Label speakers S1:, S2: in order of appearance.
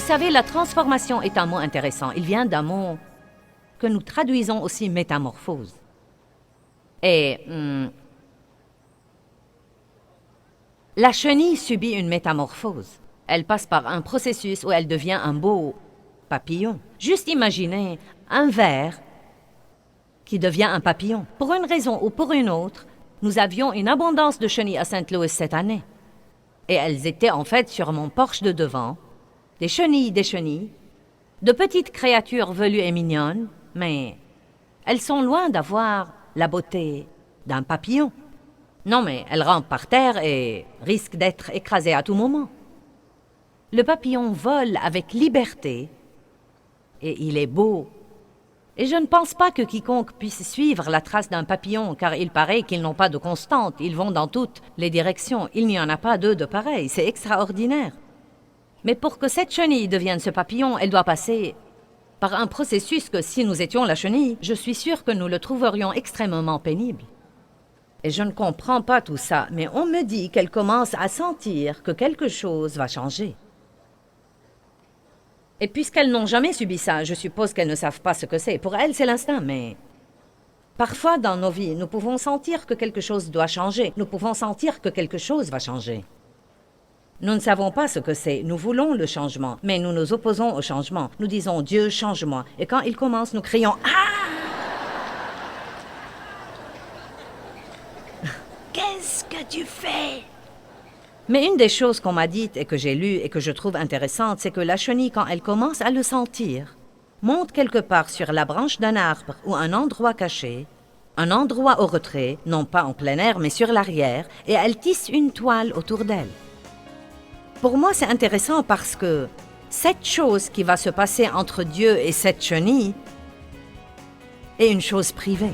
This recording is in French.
S1: Vous savez, la transformation est un mot intéressant. Il vient d'un mot que nous traduisons aussi métamorphose. Et la chenille subit une métamorphose. Elle passe par un processus où elle devient un beau papillon. Juste imaginez un ver qui devient un papillon. Pour une raison ou pour une autre, nous avions une abondance de chenilles à Saint Louis cette année. Et elles étaient en fait sur mon porche de devant. Des chenilles, de petites créatures velues et mignonnes, mais elles sont loin d'avoir la beauté d'un papillon. Non, mais elles rampent par terre et risquent d'être écrasées à tout moment. Le papillon vole avec liberté et il est beau. Et je ne pense pas que quiconque puisse suivre la trace d'un papillon, car il paraît qu'ils n'ont pas de constante, ils vont dans toutes les directions, il n'y en a pas deux de pareils, c'est extraordinaire. Mais pour que cette chenille devienne ce papillon, elle doit passer par un processus que si nous étions la chenille, je suis sûre que nous le trouverions extrêmement pénible. Et je ne comprends pas tout ça, mais on me dit qu'elle commence à sentir que quelque chose va changer. Et puisqu'elles n'ont jamais subi ça, je suppose qu'elles ne savent pas ce que c'est. Pour elles, c'est l'instinct, mais parfois dans nos vies, nous pouvons sentir que quelque chose doit changer. Nous pouvons sentir que quelque chose va changer. Nous ne savons pas ce que c'est. Nous voulons le changement, mais nous nous opposons au changement. Nous disons « Dieu, change-moi ». Et quand il commence, nous crions « Ah !» Qu'est-ce que tu fais? Mais une des choses qu'on m'a dites et que j'ai lues et que je trouve intéressante, c'est que la chenille, quand elle commence à le sentir, monte quelque part sur la branche d'un arbre ou un endroit caché, un endroit au retrait, non pas en plein air, mais sur l'arrière, et elle tisse une toile autour d'elle. Pour moi, c'est intéressant parce que cette chose qui va se passer entre Dieu et cette chenille est une chose privée.